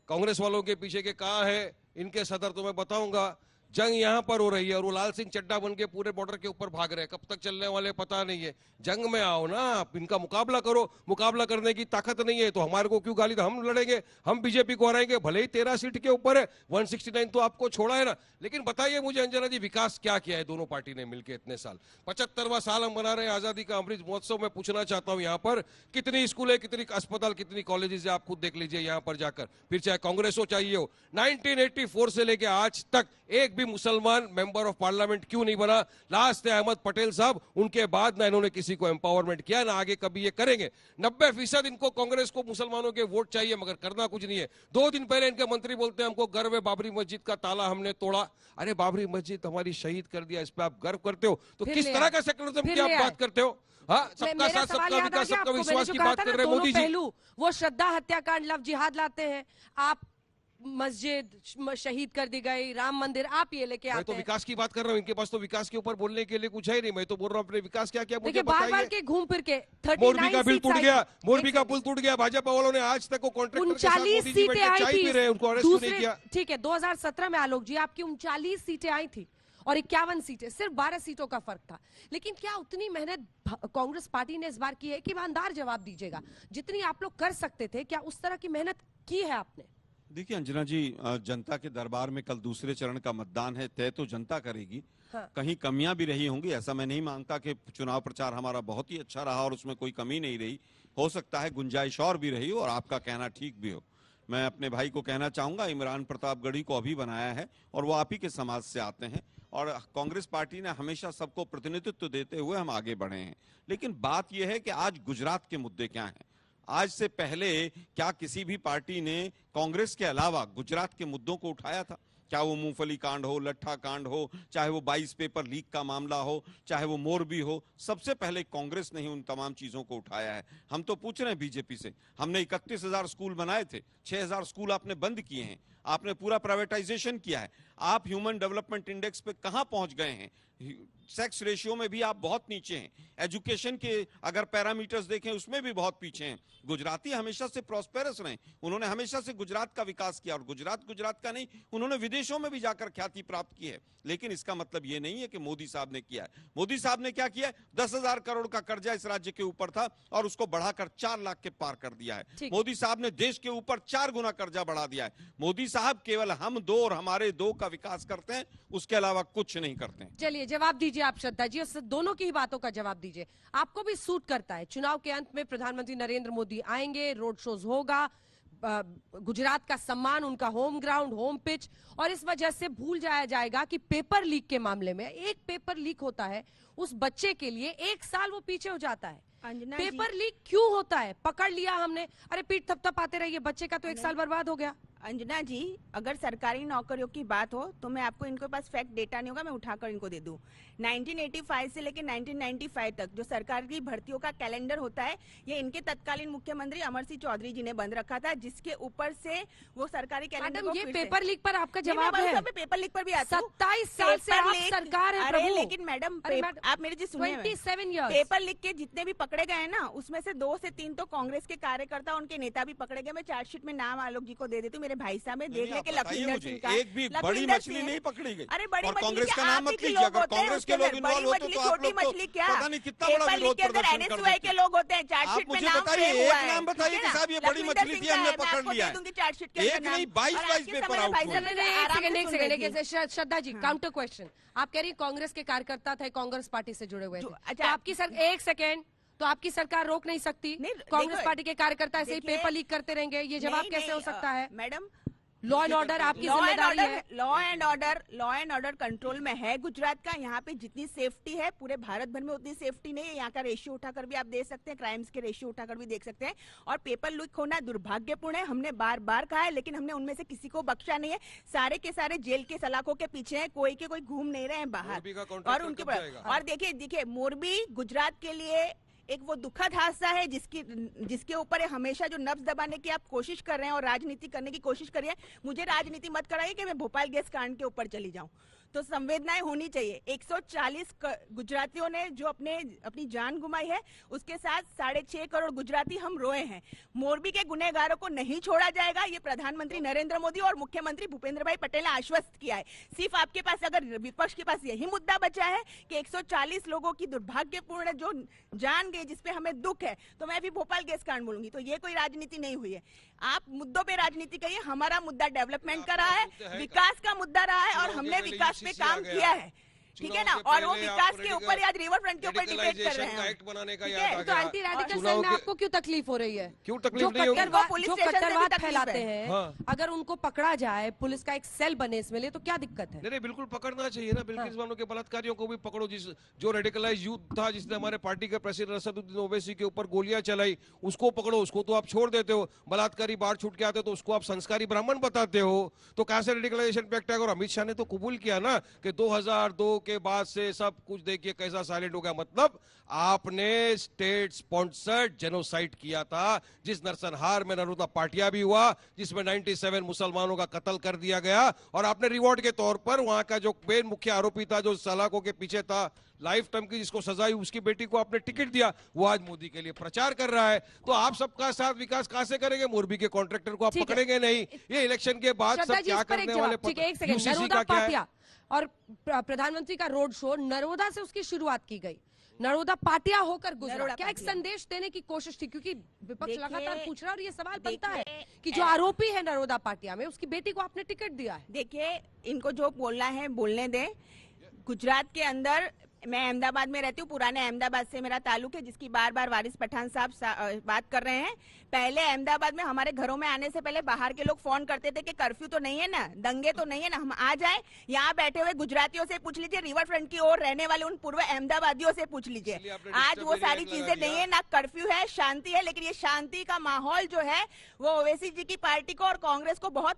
D: कांग्रेस वालों के पीछे के कहा है इनके सदर, तो मैं बताऊंगा। जंग यहाँ पर हो रही है और वो लाल सिंह चड्डा बन के पूरे बॉर्डर के ऊपर भाग रहे हैं। कब तक चलने वाले पता नहीं है। जंग में आओ ना, आप इनका मुकाबला करो। मुकाबला करने की ताकत नहीं है तो हमारे को क्यों गाली? तो हम लड़ेंगे, हम बीजेपी को हराएंगे। भले ही 13 सीट के ऊपर है, 169 तो आपको छोड़ा है ना। लेकिन बताइए मुझे अंजना जी, विकास क्या किया है दोनों पार्टी ने मिलकर इतने साल? 75वां साल हम मना रहे हैं आजादी का, अमृत महोत्सव में पूछना चाहता हूं यहाँ पर कितनी स्कूलें, कितनी अस्पताल, कितनी कॉलेजेस है, आप खुद देख लीजिए यहाँ पर जाकर। फिर चाहे कांग्रेस हो चाहिए हो, 1984 से लेकर आज तक एक भी मुसलमान मेंबर ऑफ पार्लियामेंट क्यों नहीं बना? लास्ट है अहमद पटेल साहब, उनके बाद ना इन्होंने किसी को एम्पावरमेंट किया, ना आगे कभी ये करेंगे। 90% इनको कांग्रेस को मुसलमानों के वोट चाहिए, मगर करना कुछ नहीं है। 2 दिन पहले इनके मंत्री बोलते हैं हमको गर्व है, बाबरी मस्जिद का ताला हमने तोड़ा। अरे बाबरी मस्जिद हमारी शहीद कर दिया, इस पे आप गर्व करते हो? तो किस तरह का सेकुलरिज्म की आप बात करते हो? हाँ, सबका साथ, सबका विकास, सबका विश्वास की बात कर रहे हैं मोदी जी।
A: वो श्रद्धा हत्याकांड, लव जिहाद लाते हैं आप, मस्जिद शहीद कर दी गई, राम मंदिर आप ये लेके आते हैं।
D: मैं तो विकास की बात कर रहा हूँ, इनके पास तो विकास के ऊपर बोलने के लिए कुछ है नहीं। मैं तो बोल रहा हूँ अपने विकास क्या क्या मुझे
A: बार बार के घूम फिर के
D: मोरबी का बिल टूट गया, मोरबी का पुल टूट गया। भाजपा वालों ने आज तक
A: 39 सीटें आई थी,
D: उनको अरेस्ट नहीं किया।
A: ठीक है, 2017 में आलोक जी आपकी 39 सीटें आई थी और 51 सीटें, सिर्फ 12 सीटों का फर्क था। लेकिन क्या उतनी मेहनत कांग्रेस पार्टी ने इस बार की है? कि ईमानदार जवाब दीजिएगा, जितनी आप लोग कर सकते थे, क्या उस तरह की मेहनत की है आपने?
C: देखिए अंजना जी, जनता के दरबार में कल दूसरे चरण का मतदान है, तय तो जनता करेगी।
A: हाँ।
C: कहीं कमियां भी रही होंगी, ऐसा मैं नहीं मानता कि चुनाव प्रचार हमारा बहुत ही अच्छा रहा और उसमें कोई कमी नहीं रही। हो सकता है गुंजाइश और भी रही हो और आपका कहना ठीक भी हो। मैं अपने भाई को कहना चाहूंगा, इमरान प्रतापगढ़ी को अभी बनाया है और वो आप ही के समाज से आते हैं और कांग्रेस पार्टी ने हमेशा सबको प्रतिनिधित्व देते हुए हम आगे बढ़े हैं। लेकिन बात यह है कि आज गुजरात के मुद्दे क्या हैं? आज से पहले क्या किसी भी पार्टी ने कांग्रेस के अलावा गुजरात के मुद्दों को उठाया था? क्या वो मूंगफली कांड हो, लट्ठा कांड हो, चाहे वो 22 पेपर लीक का मामला हो, चाहे वो मोरबी हो, सबसे पहले कांग्रेस ने ही उन तमाम चीजों को उठाया है। हम तो पूछ रहे हैं बीजेपी से, हमने 31,000 स्कूल बनाए थे, 6,000 स्कूल आपने बंद किए हैं, आपने पूरा प्राइवेटाइजेशन किया है। आप ह्यूमन डेवलपमेंट इंडेक्स पे कहां पहुंच गए हैं? सेक्स रेशियो में भी आप बहुत नीचे हैं। एजुकेशन के अगर पैरामीटर्स देखें उसमें भी बहुत पीछे हैं। गुजराती हमेशा से प्रॉस्पेरस रहे, उन्होंने हमेशा से गुजरात का विकास किया और गुजरात का नहीं, उन्होंने विदेशों में भी जाकर ख्याति प्राप्त की है। लेकिन इसका मतलब ये नहीं है कि मोदी साहब ने किया है। मोदी साहब ने क्या किया? 10,000 करोड़ का कर्जा इस राज्य के ऊपर था और उसको बढ़ाकर 4 लाख के पार कर दिया है। मोदी साहब ने देश के ऊपर 4 गुना कर्जा बढ़ा दिया है। मोदी साहब केवल हम 2 और हमारे 2 का विकास करते हैं, उसके अलावा कुछ नहीं करते हैं।
A: चलिए जवाब दीजिए आप श्रद्धा जी, दोनों की ही बातों का जवाब दीजिए। आपको भी सूट करता है? चुनाव के अंत में प्रधानमंत्री नरेंद्र मोदी आएंगे, रोड शोज होगा, गुजरात का सम्मान, उनका होम ग्राउंड, होम पिच, और इस वजह से भूल जाया जाएगा कि पेपर लीक के मामले में एक पेपर लीक होता है, उस बच्चे के लिए 1 साल वो पीछे हो जाता है। पेपर लीक क्यों होता है? पकड़ लिया हमने, अरे पीठ थपथपाते रहिए, बच्चे का तो 1 साल बर्बाद हो गया।
B: अंजना जी, अगर सरकारी नौकरियों की बात हो तो मैं आपको, इनके पास फैक्ट डेटा नहीं होगा, मैं उठाकर इनको दे दूं। 1985 से लेकर 1995 तक जो सरकारी भर्तियों का कैलेंडर होता है, ये इनके तत्कालीन मुख्यमंत्री अमर सिंह चौधरी जी ने बंद रखा था, जिसके ऊपर से वो सरकारी कैलेंडर
A: ये पेपर लीक पर आपका जवाब है?
B: पेपर लीक पर भी आता हूं।
A: 27 साल से आप सरकार है प्रभु।
B: लेकिन मैडम आप मेरी जी सुनिए,
A: 27 ईयर्स
B: पेपर लीक के जितने भी पकड़े गए ना, उसमें से 2 से 3 तो कांग्रेस के कार्यकर्ता, उनके नेता भी पकड़े गए। मैं चार्जशीट में नाम आलोक जी को दे देती हूँ, मेरे भाई साहब है,
C: नहीं,
B: देख ले
C: आप
B: कि
C: बताइए
B: लखविंदर
C: मुझे,
B: सिंह का
C: एक भी बड़ी
B: लखविंदर
C: मछली
B: सिंह-
C: नहीं पकड़ी गई।
B: अरे बड़ी
C: और
B: मछली
C: कांग्रेस
B: क्या,
C: का नाम
B: आप
C: मत
B: ही के
C: लीजिए,
B: लोग
C: अगर
B: होते हैं
C: कांग्रेस
B: उसके
C: के लोग
B: अंदर।
C: इन्वॉल्व
B: बड़ी
C: होते
B: मछली
C: तो आप
B: छोटी
C: लोग तो
B: मछली क्या,
C: पता नहीं कितना बड़ा
B: पेपर
C: विरोध
B: लीक के अंदर
C: प्रदर्शन कर
B: NSUI
C: देते।
B: के लोग होते हैं,
C: आप
B: चार्जशीट में
C: मुझे
B: नाम
C: बताइए,
B: सेव हुआ
C: एक
B: है,
C: नाम बताइए
B: ठीक
C: कि
B: है ना?
C: साहब ये बड़ी
B: लखविंदर
C: मछली
B: सिंह
C: थी,
B: का
C: हमने
B: है, मैं
C: पकड़
B: आपको
C: लिया
B: दे
C: है।
B: दूंगी चार्जशीट के
C: एक
B: अंदर
C: नहीं,
B: नाम।
C: 22
B: और
C: 22
B: आपके
C: पेपर
B: समय में
C: आउट
B: भाई
C: हुए।
B: साहब
A: नहीं,
B: ने
A: नहीं,
B: आराम से
A: एक
B: सुन
A: सेकंड
B: रही थी।
A: Shraddha ji, counter question. आप कह रही हैं कांग्रेस के कार्यकर्ता थे, कांग्रेस पार्टी से जुड़े हुए थे,
B: अच्छा,
A: तो आपकी एक सेकंड, तो आपकी सरकार रोक नहीं सकती?
B: नहीं,
A: कांग्रेस
B: देखो,
A: पार्टी के कार्यकर्ता ऐसे ही
B: देखिए,
A: पेपर लीक करते रहेंगे, ये जवाब
B: नहीं,
A: कैसे हो
B: नहीं,
A: सकता है?
B: मैडम,
A: लॉ एंड ऑर्डर आपकी जिम्मेदारी है।
B: लॉ एंड ऑर्डर कंट्रोल में है गुजरात का। यहाँ पे जितनी सेफ्टी है पूरे भारत भर में उतनी सेफ्टी नहीं है। यहाँ का रेशियो उठाकर भी आप देख सकते हैं, क्राइम्स के रेशियो उठाकर भी देख सकते हैं। और पेपर लीक होना दुर्भाग्यपूर्ण है, हमने बार बार कहा है, लेकिन हमने उनमें से किसी को बख्शा नहीं है। सारे के सारे जेल के सलाखों के पीछे हैं, कोई के कोई घूम नहीं रहे हैं
D: मोरबी का
B: बाहर।
D: कॉन्ट्रैक्टर
B: और उनके
D: कब जाएगा?
B: और देखिए देखिए मोरबी गुजरात के लिए एक वो दुखद हादसा है जिसके ऊपर हमेशा जो नब्ज दबाने की आप कोशिश कर रहे हैं और राजनीति करने की कोशिश कर रहे हैं। मुझे राजनीति मत कराइए कि मैं भोपाल गैस कांड के ऊपर चली जाऊं। तो संवेदनाएं होनी चाहिए। 140 गुजरातियों ने जो अपनी जान गुमाई है, उसके साथ 6.5 करोड़ गुजराती हम रोए हैं। मोरबी के गुनहगारों को नहीं छोड़ा जाएगा, ये प्रधानमंत्री नरेंद्र मोदी और मुख्यमंत्री भूपेंद्र भाई पटेल ने आश्वस्त किया है। सिर्फ आपके पास, अगर विपक्ष के पास यही मुद्दा बचा है कि 140 लोगों की दुर्भाग्यपूर्ण जो जान गई, जिसपे हमें दुख है, तो मैं भी भोपाल गैस कांड बोलूंगी। तो ये कोई राजनीति नहीं हुई है। आप मुद्दों पे राजनीति करिए, हमारा मुद्दा डेवलपमेंट का रहा है, विकास का मुद्दा रहा है, और हमने विकास पे काम किया है, ठीक है ना। और वो विकास के ऊपर आज रिवर फ्रंट के ऊपर डिबेट कर रहे हैं।
D: एक्ट बनाने का
B: ठीक
D: याद
B: है,
D: आ
A: तो
D: गया।
A: एंटी रेडिकल
D: चुनाव
A: सेल में
D: के-
A: आपको क्यों तकलीफ हो रही है?
D: क्यों
A: जो
D: तकलीफ नहीं होगी?
B: पुलिस स्टेशन से भी
A: कट्टरवाद
B: तकलीफ
A: फैलाते
B: है।
A: हैं,
D: हाँ।
A: अगर उनको पकड़ा जाए, पुलिस का एक सेल बने इसमें लिए, तो क्या दिक्कत है?
D: नहीं नहीं, बिल्कुल पकड़ना चाहिए ना। बिल्किस बानो के बलात्कारियों को भी पकड़ो। जो रेडिकलाइज यूथ था, जिसने हमारे पार्टी के प्रेसिडेंट असदुद्दीन ओवैसी के ऊपर गोलियां चलाई, उसको पकड़ो। उसको तो आप छोड़ देते हो। बलात्कारी बाहर छूट के आते तो उसको आप संस्कारी ब्राह्मण बताते हो। तो कैसे रेडिकलाइजेशन पे एक्ट आएगा? और अमित शाह ने तो कबूल किया ना कि 2002 के बाद से सब कुछ देखिए कैसा साइलेंट हो गया। मतलब आपने स्टेट स्पॉन्सर्ड जेनोसाइड किया था, जिस नरसंहार में नरोदा पाटिया भी हुआ, जिसमें 97 मुसलमानों का कत्ल कर दिया गया। और आपने रिवॉर्ड के तौर पर वहां का जो मेन मुख्य आरोपी था, जो सलाखों के पीछे था, लाइफ टाइम की जिसको सजा हुई, उसकी बेटी को आपने टिकट दिया। वो आज मोदी के लिए प्रचार कर रहा है। तो आप सबका साथ विकास कहां से करेंगे? मोरबी के कॉन्ट्रैक्टर को आप
A: ठीक है।
D: पकड़ेंगे नहीं। ये इलेक्शन के बाद
A: श्रद्धा
D: सब
A: जी,
D: क्या
A: इस पर एक
D: करने वाले?
A: जवाब। ठीक है, एक सेकंड।
D: UCC
A: नरोदा
D: का क्या है?
A: पाटिया और प्रधानमंत्री का रोड शो नरोदा से उसकी शुरुआत की गई, नरोदा पाटिया होकर गुजरा।
B: नरोदा
A: क्या एक
B: पाटिया।
A: संदेश देने की कोशिश थी? क्योंकि विपक्ष
B: देखिए-
A: लगातार पूछ रहा है और ये सवाल बनता है
B: देखिए,
A: कि जो आरोपी है नरोदा पाटिया में, उसकी बेटी को आपने टिकट दिया है।
B: देखिए, इनको जो बोलना है बोलने दें। गुजरात के अंदर मैं अहमदाबाद में रहती हूँ, पुराने अहमदाबाद से मेरा ताल्लुक है, जिसकी बार बार वारिस पठान साहब बात कर रहे हैं। पहले अहमदाबाद में हमारे घरों में आने से पहले बाहर के लोग फोन करते थे कि कर्फ्यू तो नहीं है ना, दंगे तो नहीं है ना, हम आ जाएं। यहाँ बैठे हुए गुजरातियों से पूछ लीजिए, रिवर फ्रंट की ओर रहने वाले उन पूर्व अहमदाबादियों से पूछ लीजिए।
D: इसलिए आपने
B: आज वो
D: डिस्टर्ब
B: सारी
D: एरिया
B: चीजें
D: लगा
B: नहीं
D: दिया।
B: है, ना कर्फ्यू है, शांति है। लेकिन ये शांति का माहौल जो है वो ओवैसी जी की पार्टी को और कांग्रेस को बहुत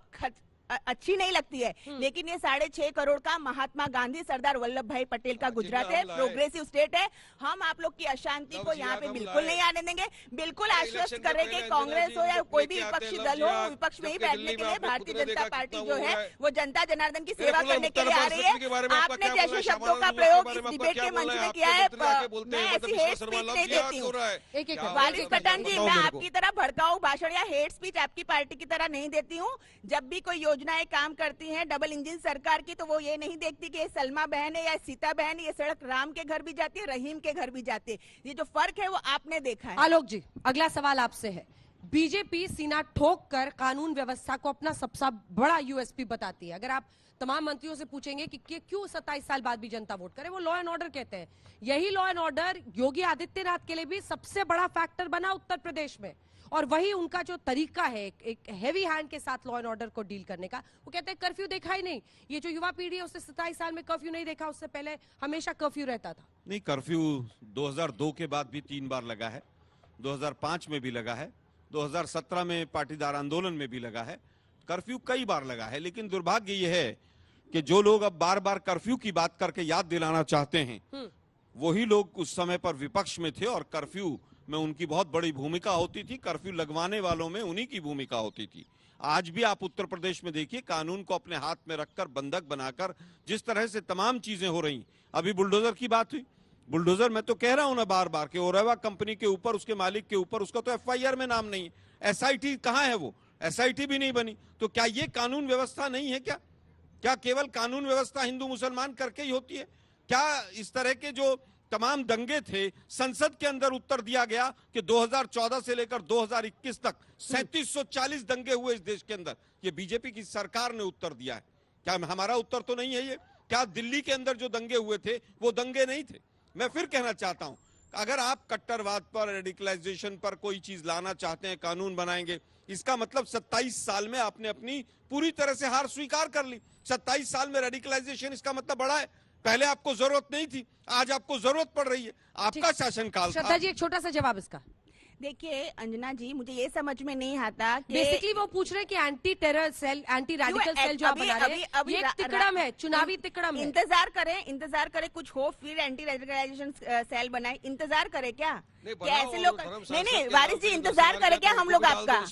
B: अच्छी नहीं लगती है। लेकिन ये 6.5 करोड़ का महात्मा गांधी सरदार वल्लभ भाई पटेल का गुजरात है,
D: हम लाए।
B: प्रोग्रेसिव स्टेट है। हम आप लोग की अशांति को
D: लव
B: यहाँ पे
D: जिहाद हम
B: बिल्कुल
D: लाए।
B: नहीं आने देंगे। बिल्कुल
D: अरे
B: आश्वस्त
D: इलेक्शन के
B: करें कि
D: पहले
B: कांग्रेस हो या
D: अंजना जी
B: कोई भी
D: लेके आते
B: विपक्षी
D: हैं
B: दल
D: लव
B: हो,
D: जिहाद,
B: विपक्ष में ही
D: जबकि
B: बैठने
D: दिल्ली
B: के
D: में
B: लिए
D: आपने
B: भारतीय
D: खुद ने
B: जनता
D: देखा
B: पार्टी
D: कितना
B: जो
D: हुआ
B: है
D: है।
B: वो जनता जनार्दन की
D: मेरे
B: सेवा
D: खुला
B: करने के लिए
D: मुख्तार
B: आ
D: अब्बास
B: रही
D: नकवी के बारे में
B: है।
D: आपका
B: आपने
D: क्या
B: जैसे
D: बोलना है?
B: शब्दों का
D: शाहबाज
B: प्रयोग
D: के
B: इस
D: बारे में
B: डिबेट
D: आपका
B: के
D: क्या
B: मंच
D: बोलना है?
B: में
D: आपके
B: किया है,
D: मंत्री आके बोलते हैं,
B: मैं
D: मतलब
B: ऐसी
D: विश्वास
B: हेट
D: शर्मा
B: स्पीच
D: लव
B: नहीं
D: जिहाद
B: देती
D: हो
B: हूँ।
D: रहा है।
A: एक एक
D: क्या
B: वारिस
D: बोलते हैं?
B: पठान जी,
D: बताओ
B: मैं
D: मेरे को।
B: आपकी तरह भड़काऊ भाषण या हेट स्पीच आपकी पार्टी की तरह नहीं देती हूँ। जब भी कोई योजनाएं काम करती हैं डबल इंजन सरकार की, तो वो ये नहीं देखती कि ये सलमा बहन है या सीता बहन है। ये सड़क राम के घर भी जाती है, रहीम के घर भी जाती है। ये जो फर्क है वो आपने देखा है।
A: आलोक जी, अगला सवाल आपसे है। बीजेपी सीना ठोक कर कानून व्यवस्था को अपना सबसे बड़ा यूएसपी बताती है। अगर आप तमाम मंत्रियों से पूछेंगे कि क्यों 27 साल बाद भी जनता वोट करे, वो लॉ एंड ऑर्डर कहते हैं। यही law and order Yogi Adityanath के लिए भी सबसे बड़ा फैक्टर बना उत्तर प्रदेश में, और वही उनका जो तरीका है एक हैवी हैंड के साथ लॉ एंड ऑर्डर को डील करने का। वो कहते हैं कर्फ्यू देखा ही नहीं। ये जो युवा पीढ़ी है उसने 27 साल में कर्फ्यू नहीं देखा, उससे पहले हमेशा कर्फ्यू रहता था।
C: नहीं, कर्फ्यू 2002 के बाद भी 3 बार लगा है, 2005 में भी लगा है, 2017 में पाटीदार आंदोलन में भी लगा है। कर्फ्यू कई बार लगा है। लेकिन दुर्भाग्य यह है कि जो लोग अब बार बार कर्फ्यू की बात करके याद दिलाना चाहते हैं, वही लोग उस समय पर विपक्ष में थे और कर्फ्यू में उनकी बहुत बड़ी भूमिका होती थी। कर्फ्यू लगवाने वालों में उन्हीं की भूमिका होती थी। आज भी आप उत्तर प्रदेश में देखिए, कानून को अपने हाथ में रखकर बंधक बनाकर जिस तरह से तमाम चीजें हो रही। अभी बुलडोजर की बात हुई, बुलडोजर मैं तो कह रहा हूं ना बार बार कि ओरेवा कंपनी के ऊपर, उसके मालिक के ऊपर, उसका तो एफआईआर में नाम नहीं है। एसआईटी कहां है? वो SIT भी नहीं बनी। तो क्या ये कानून व्यवस्था नहीं है? क्या केवल कानून व्यवस्था हिंदू मुसलमान करके ही होती है? क्या इस तरह के जो तमाम दंगे थे संसद के अंदर उत्तर दिया गया कि 2014 से लेकर 2021 तक 3740 दंगे हुए इस देश के अंदर, ये बीजेपी की सरकार ने उत्तर दिया है। क्या हमारा उत्तर तो नहीं है ये? क्या दिल्ली के अंदर जो दंगे हुए थे वो दंगे नहीं थे? मैं फिर कहना चाहता हूं, अगर आप कट्टरवाद पर, रेडिकलाइजेशन पर कोई चीज लाना चाहते हैं, कानून बनाएंगे, इसका मतलब 27 साल में आपने अपनी पूरी तरह से हार स्वीकार कर ली। 27 साल में रेडिकलाइजेशन, इसका मतलब बड़ा है। पहले आपको जरूरत नहीं थी, आज आपको जरूरत पड़ रही है। आपका शासनकाल था।
A: श्रद्धा जी, एक छोटा सा जवाब इसका।
B: देखिए अंजना जी, मुझे ये समझ में नहीं आता कि
A: बेसिकली वो पूछ रहे हैं कि anti terror cell, anti radical cell जो आप बना रहे हैं, ये एक तिकड़म है, चुनावी तिकड़म है।
B: इंतजार करें कुछ हो, फिर एंटी रेडिकलाइजेशन सेल बनाए। इंतजार करें क्या? क्या ऐसे लोग नहीं, वारिस जी इंतजार करें क्या? हम लोग आपका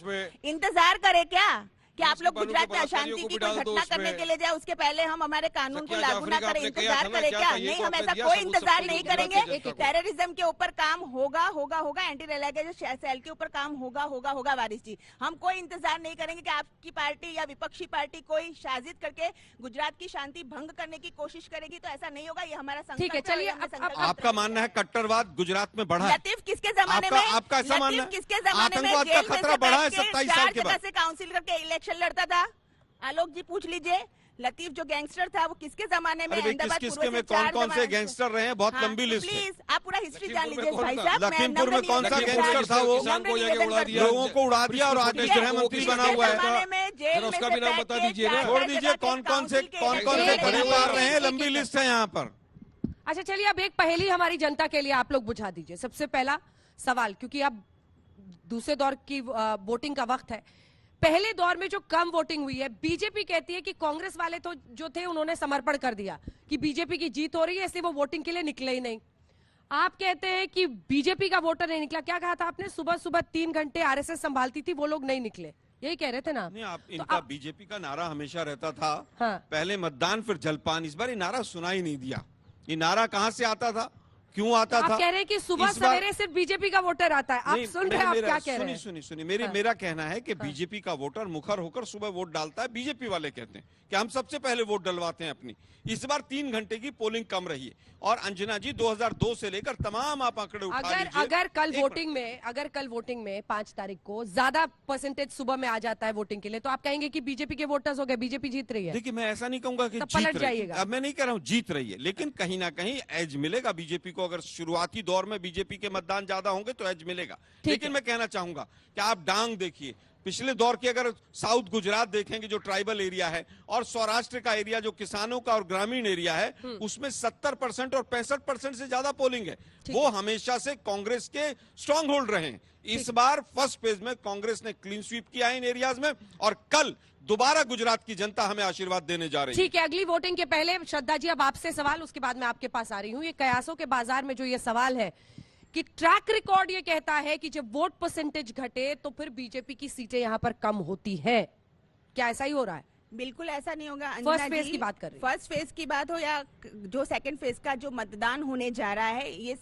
B: इंतजार करें क्या आप लोग गुजरात में अशांति की कोई घटना करने के लिए जाए, उसके पहले हम हमारे कानून को लागू ना करें? इंतजार करें क्या? नहीं, हम ऐसा कोई इंतजार नहीं करेंगे। टेररिज्म के ऊपर काम होगा, एंटी रेडिकलाइजेशन सेल के ऊपर काम होगा वारिस जी। हम कोई इंतजार नहीं करेंगे कि आपकी पार्टी या विपक्षी पार्टी कोई साजिश करके गुजरात की शांति भंग करने की कोशिश करेगी, तो ऐसा नहीं होगा। ये हमारा संकल्प।
A: ठीक है, चलिए
C: आपका मानना है कट्टरवाद गुजरात में बढ़ा है?
B: लतीफ किसके जमाने में?
C: आपका ऐसा मानना है?
B: किसके जमाने में
C: आतंकवाद का खतरा बढ़ा है 27 साल के बाद?
B: काउंसिल करके इलेक्शन लड़ता था। आलोक जी पूछ लीजिए, लतीफ जो गैंगस्टर था वो किसके जमाने में?
C: किसके में कौन से गैंगस्टर रहे हैं? बहुत लंबी लिस्ट है।
B: प्लीज आप पूरा हिस्ट्री जान लीजिए भाई साहब।
C: लखीमपुर में कौन सा गैंगस्टर था? वो लोगों को उड़ा दिया और आज गृह मंत्री बना हुआ है।
D: उसका भी नाम बता दीजिए ना।
C: छोड़ दीजिए, कौन से खड़े उतार रहे हैं? लंबी लिस्ट है यहाँ पर।
A: अच्छा चलिए, अब एक पहेली हमारी जनता के लिए आप लोग बुझा दीजिए। सबसे पहला सवाल, क्योंकि अब दूसरे दौर की वोटिंग का वक्त है। पहले दौर में जो कम वोटिंग हुई है, बीजेपी कहती है कि कांग्रेस वाले तो जो थे उन्होंने समर्पण कर दिया कि बीजेपी की जीत हो रही है, इसलिए वो वोटिंग के लिए निकले ही नहीं। आप कहते हैं कि बीजेपी का वोटर नहीं निकला। क्या कहा था आपने? सुबह सुबह 3 घंटे आरएसएस संभालती थी, वो लोग नहीं निकले, यही कह रहे थे ना?
C: नहीं, इनका बीजेपी का नारा हमेशा रहता था,
A: हाँ।
C: पहले मतदान फिर जलपान। इस बार ये नारा सुनाई नहीं दिया। ये नारा कहां से आता था, क्यों आता था?
A: आप कह रहे हैं कि सुबह सवेरे सिर्फ बीजेपी का वोटर आता है। आप सुन रहे हैं, आप क्या कह रहे हैं?
C: सुनिए, मेरा कहना है कि बीजेपी का वोटर मुखर होकर सुबह वोट डालता है। बीजेपी वाले कहते हैं कि हम सबसे पहले वोट डलवाते हैं अपनी। इस बार 3 घंटे की पोलिंग कम रही है। और अंजना जी, 2002 से लेकर तमाम आप आंकड़े उठा लीजिए।
A: अगर कल वोटिंग में 5 तारीख को ज्यादा परसेंटेज सुबह में आ जाता है वोटिंग के लिए, तो आप कहेंगे कि बीजेपी के वोटर्स हो गए, बीजेपी जीत रही है?
C: देखिए, मैं ऐसा नहीं कहूंगा कि
A: पलट जाइएगा।
C: अब मैं नहीं कह रहा हूं जीत रही है, लेकिन कहीं ना कहीं एज मिलेगा बीजेपी को। अगर शुरुआती दौर में बीजेपी के मतदान ज्यादा होंगे तो एज मिलेगा। लेकिन मैं कहना चाहूंगा कि आप डांग देखिए, पिछले दौर की अगर साउथ गुजरात देखेंगे जो ट्राइबल एरिया है, और सौराष्ट्र का एरिया जो किसानों का और ग्रामीण एरिया है, उसमें 70% और 65% से ज्यादा पोलिंग है। वो हमेशा से कांग्रेस के स्ट्रांग होल्ड रहे हैं। इस बार फर्स्ट फेज में कांग्रेस ने क्लीन स्वीप किया है इन एरियाज में, और कल दोबारा गुजरात की जनता हमें आशीर्वाद देने जा रही है।
A: ठीक है, अगली वोटिंग के पहले श्रद्धा जी अब आपसे सवाल, उसके बाद मैं आपके पास आ रही हूँ। ये कयासों के बाजार में जो ये सवाल है कि ट्रैक रिकॉर्ड ये कहता है कि जब वोट परसेंटेज घटे तो फिर बीजेपी की सीटें यहां पर कम होती है। क्या ऐसा ही हो रहा है?
B: बिल्कुल ऐसा नहीं होगा।
A: फर्स्ट फेज की बात कर रही हूं।
B: फर्स्ट फेज की बात हो या जो सेकंड फेज का जो मतदान होने जा रहा है, ये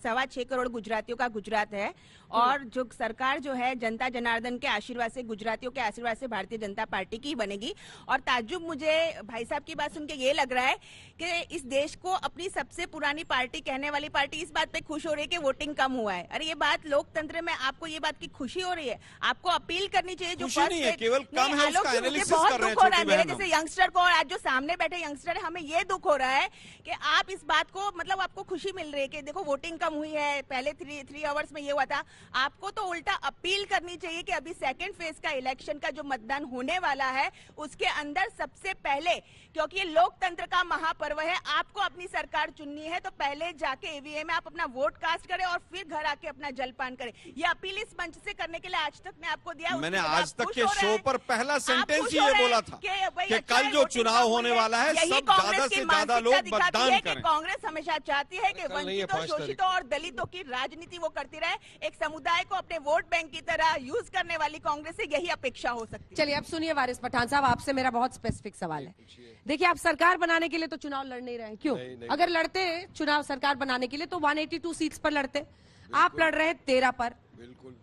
B: 6.25 करोड़ गुजरातियों का गुजरात है। और जो सरकार जो है जनता जनार्दन के आशीर्वाद से, गुजरातियों के आशीर्वाद से भारतीय जनता पार्टी की बनेगी। और ताज्जुब मुझे भाई साहब की बात सुन के ये लग रहा है कि इस देश को अपनी सबसे पुरानी पार्टी कहने वाली पार्टी इस बात पे खुश हो रही है कि वोटिंग कम हुआ है। अरे ये बात लोकतंत्र में आपको ये बात की खुशी हो रही है? आपको अपील करनी चाहिए। जो
C: खुशी नहीं है, केवल कम है, उसका एनालिसिस कर रहे हैं।
B: मेरे जैसे यंगस्टर को, और आज जो सामने बैठे यंगस्टर है, हमें ये दुख हो रहा है कि आप इस बात को, मतलब आपको खुशी मिल रही है कि देखो वोटिंग कम हुई है, पहले 3 आवर्स में ये हुआ था। आपको तो उल्टा अपील करनी चाहिए कि अभी सेकंड फेज का इलेक्शन का जो मतदान होने वाला है उसके अंदर सबसे पहले, क्योंकि ये लोकतंत्र का महापर्व है, आपको अपनी सरकार चुननी है, तो पहले जाके ईवीएम में आप अपना वोट कास्ट करें और फिर घर आके अपना जलपान करें। ये अपील इस मंच से करने के लिए आज तक मैं आपको दिया।
C: मैंने आज तक के शो पर पहला सेंटेंस ही ये बोला था कि कल जो चुनाव होने वाला है सब ज्यादा से ज्यादा लोग मतदान करें।
B: कांग्रेस हमेशा चाहती है कि वंचितों, शोषितों और दलितों की राजनीति वो करती रहे। एक समुदाय को अपने वोट बैंक की तरह यूज करने वाली कांग्रेस से यही अपेक्षा हो सकती है।
A: चलिए अब सुनिए वारिस पठान साहब, आपसे मेरा बहुत स्पेसिफिक सवाल है। देखिए, आप सरकार बनाने के लिए तो चुनाव लड़ नहीं रहे हैं, क्यों? अगर लड़ते चुनाव सरकार बनाने के लिए तो 182 सीट्स पर लड़ते। आप लड़ रहे हैं 13 पर।
D: बिल्कुल।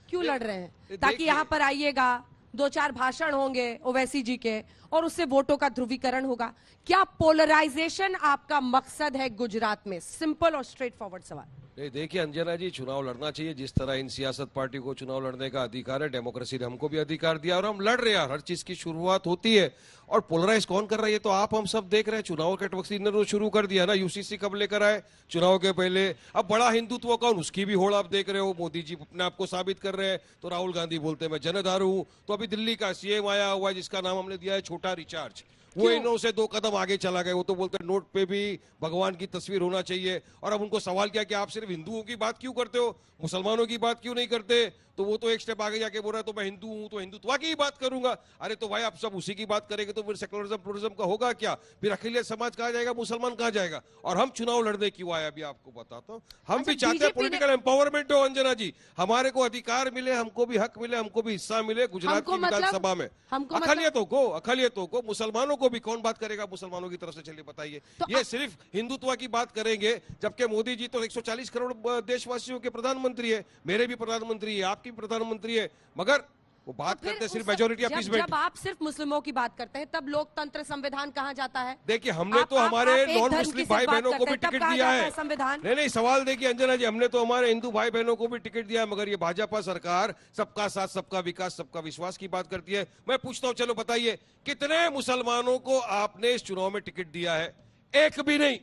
A: क्यों लड़ रहे हैं? ताकि यहाँ पर आइएगा, 2-4 भाषण होंगे ओवैसी जी के और उससे वोटों का ध्रुवीकरण होगा। क्या पोलराइजेशन आपका मकसद है गुजरात में? सिंपल और स्ट्रेट फॉरवर्ड सवाल।
D: नहीं, देखिए अंजना जी, चुनाव लड़ना चाहिए। जिस तरह इन सियासत पार्टी को चुनाव लड़ने का अधिकार है, डेमोक्रेसी ने हमको भी अधिकार दिया और हम लड़ रहे हैं। हर चीज की शुरुआत होती है और पोलराइज कौन कर रहा है ये तो आप हम सब देख रहे हैं। चुनाव के वक्त ने तो शुरू कर दिया ना, यूसीसी कब लेकर आए चुनाव के पहले। अब बड़ा हिंदुत्व कौन, उसकी भी होड़ आप देख रहे हो। मोदी जी अपने आप को साबित कर रहे हैं तो राहुल गांधी बोलते हैं मैं जनदारू हूं। तो अभी दिल्ली का सीएम आया हुआ है जिसका नाम हमने दिया है छोटा रिचार्ज, वो इनों से 2 कदम आगे चला गए। वो तो बोलते हैं नोट पे भी भगवान की तस्वीर होना चाहिए। और अब उनको सवाल किया कि आप सिर्फ हिंदुओं की बात क्यों करते हो, मुसलमानों की बात क्यों नहीं करते? तो वो तो एक स्टेप आगे जाके बोल रहा है तो मैं हिंदू हूं तो हिंदुत्व की ही बात करूंगा। अरे तो भाई आप सब उसी की बात करेंगे तो फिर सेकुलरिज्म प्लुरलिज्म का होगा क्या? फिर अखिलेश समाज कहाँ जाएगा, मुसलमान कहाँ जाएगा? और हम चुनाव लड़ने क्यों आए अभी आपको बताता हूँ। हम भी चाहते हैं पॉलिटिकल एम्पावरमेंट हो अंजना जी, हमारे को अधिकार मिले, हमको भी हक मिले, हमको भी हिस्सा मिले गुजरात की विधानसभा में। अखिलियतों को मुसलमानों को भी कौन बात करेगा मुसलमानों की तरफ से? चलिए बताइए। ये सिर्फ हिंदुत्व की बात करेंगे, जबकि मोदी जी तो 140 करोड़ देशवासियों के प्रधानमंत्री है, मेरे भी प्रधानमंत्री है, आपकी भी प्रधानमंत्री है, मगर वो बात करते हैं सिर्फ मेजोरिटी अपीसमेंट।
A: जब आप सिर्फ मुस्लिमों की बात करते हैं तब लोकतंत्र संविधान कहाँ जाता है?
D: देखिए हमने तो हमारे नॉन मुस्लिम भाई बहनों को भी टिकट दिया है
A: संविधान।
D: नहीं सवाल देखिए अंजना जी, हमने तो हमारे हिंदू भाई बहनों को भी टिकट दिया है, मगर ये भाजपा सरकार सबका साथ सबका विकास सबका विश्वास की बात करती है। मैं पूछता हूँ, चलो बताइए कितने मुसलमानों को आपने इस चुनाव में टिकट दिया है? एक भी नहीं,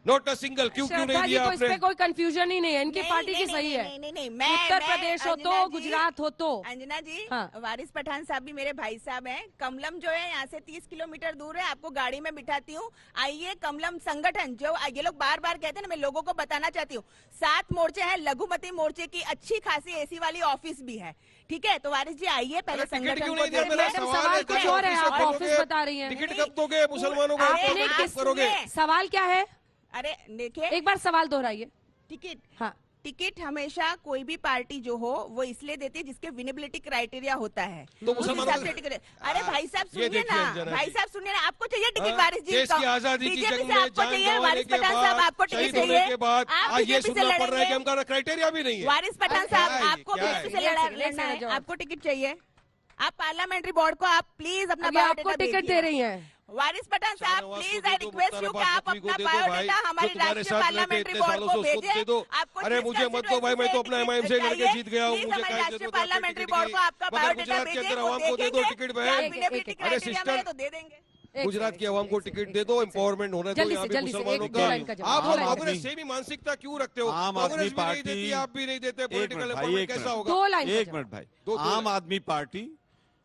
D: नॉट अ सिंगल। क्यों नहीं दिया आपने?
A: इसमें कोई कंफ्यूजन ही नहीं है, इनकी पार्टी की सही है। उत्तर प्रदेश हो तो गुजरात हो तो।
B: अंजना जी,
A: हाँ।
B: वारिस पठान साहब भी मेरे भाई साहब हैं। कमलम जो है यहाँ से 30 किलोमीटर दूर है, आपको गाड़ी में बिठाती हूँ। आइए, कमलम संगठन जो ये लोग बार बार कहते हैं ना, मैं लोगों को बताना चाहती हूँ 7 मोर्चे हैं, लघुमती मोर्चे की अच्छी खासी एसी वाली ऑफिस भी है। ठीक है, तो वारिस जी आइए, पहले संगठन को
A: सवाल कुछ और है, आप ऑफिस बता रही हैं।
D: टिकट कब दोगे मुसलमानों को?
A: आपने किस करोगे? सवाल क्या है?
B: अरे देखिए,
A: एक बार सवाल दोहराइए।
B: टिकट,
A: हाँ,
B: टिकट हमेशा कोई भी पार्टी जो हो वो इसलिए देती है जिसके विनेबिलिटी क्राइटेरिया होता है।
D: तो मुसलमानों
B: से टिकट। अरे भाई साहब
D: ये
B: सुनिए
D: देखिए
B: ना,
D: अंजना
B: भाई
D: जी।
B: साहब सुनिए ना, आपको चाहिए टिकट वारिस जी?
D: देश की आजादी की
B: बीजेपी
D: जंग
B: से
D: में
B: आपको
D: जान
B: चाहिए,
D: गंवाने
B: वारिस
D: के
B: पठान साहब आपको
D: बाद,
B: टिकट
D: शहीद होने
B: चाहिए?
D: के बाद
B: आप
D: आज ये
B: बीजेपी से
D: सुनना पड़ रहा है कि
B: लड़ेंगे?
D: हमारा क्राइटेरिया भी नहीं है।
B: वारिस पठान साहब
D: क्या है?
B: आपको
D: क्या है?
B: बीजेपी से लड़ना है, आपको टिकट चाहिए? आप पार्लियामेंट्री बोर्ड को आप प्लीज अपना
A: अभी आपको
B: बायोडाटा
A: टिकट दे रही हैं।
B: वारिस पठान साहब प्लीज आई रिक्वेस्ट यू कि आप अपना बायोडाटा हमारी राष्ट्रीय पार्लियामेंट्री बोर्ड को भेजें। आपको
D: अरे मुझे मत दो भाई, मैं तो अपना एमआईएम से लड़के जीत गया हूँ, मुझे क्या
B: राष्ट्रीय पार्लियामेंट्री बोर्ड को आपका बायोडाटा
D: गुजरात के
B: भेजें,
D: अंदर
B: वो
D: आवाम को दे दो
B: देखेंगे।
D: टिकट
B: क्या
D: बहन।
B: विनेबिलिटी क्राइटेरिया में है तो दे देंगे।
D: गुजरात की आवाम को टिकट दे दो, एम्पावरमेंट होने दो
A: जल्दी
D: यहाँ
A: से,
D: पे
A: जल्दी से,
D: मुसलमानों
A: एक दो लाइन का
D: का।
A: जवाब,
D: आप
A: दो लाइन का
D: कांग्रेस से भी मानसिकता क्यों रखते हो?
C: आम
D: कांग्रेस
C: आदमी
D: भी नहीं
C: पार्टी,
D: देती, आप भी नहीं देते, पॉलिटिकल
C: भाई,
D: एम्पावरमेंट
C: एक
D: कैसा
C: मिनट।
D: होगा?
A: दो लाइन का
C: एक
A: जवाब।
C: मिनट भाई,
D: दो
C: आम
D: लाइन।
C: आदमी पार्टी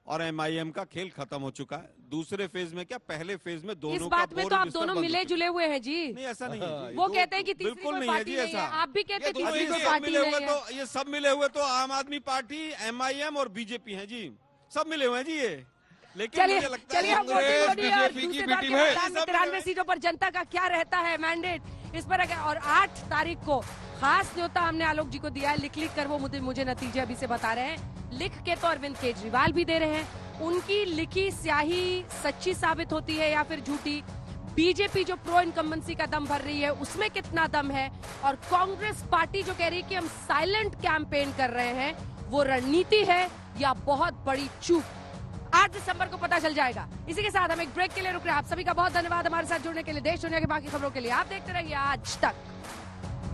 C: और एमआईएम का खेल खत्म हो चुका है। दूसरे फेज में क्या, पहले फेज में दोनों
A: इस
C: का
A: बात में
C: बोर
A: तो आप
C: बिस्तर
A: दोनों
C: बंद हो
A: मिले
C: चुका
A: जुले हुए हैं जी।
C: है। नहीं ऐसा नहीं है जी।
A: वो कहते हैं कि तीसरी
C: बिल्कुल
A: कोई
C: नहीं है
A: पार्टी
C: जी
A: नहीं है।
C: ऐसा।
A: आप भी कहते हैं
D: ये
A: तीसरी
C: अभी
A: कोई
C: सब
A: पार्टी
C: मिले हुए
A: नहीं है।
C: तो ये सब मिले हुए तो आम आदमी पार्टी, एमआईएम और बीजेपी हैं जी, सब मिले हुए हैं जी ये। लेकिन
A: चलिए
C: मुझे लगता
A: चलिए,
C: है
A: हम
D: कांग्रेस,
A: वोटिंग होनी है और
D: बीजेपी की
A: दूसरे
D: भी
A: दौर
D: टीम
A: के
D: है।
A: मतदान में 93 सीटों पर जनता का क्या रहता है मैंडेट, इस पर और 8 तारीख को खास न्योता हमने आलोक जी को दिया है। लिख कर वो मुझे नतीजे अभी से बता रहे हैं। लिख के तो अरविंद केजरीवाल भी दे रहे हैं। उनकी लिखी स्याही सच्ची साबित होती है या फिर झूठी? बीजेपी जो प्रो इनकम्बेंसी का दम भर रही है उसमें कितना दम है? और कांग्रेस पार्टी जो कह रही है कि हम साइलेंट कैंपेन कर रहे हैं, वो रणनीति है या बहुत बड़ी चूक? 8 दिसंबर को पता चल जाएगा। इसी के साथ हम एक ब्रेक के लिए रुक रहे हैं। आप सभी का बहुत धन्यवाद हमारे साथ जुड़ने के लिए। देश दुनिया की बाकी खबरों के लिए आप देखते रहिए आज तक।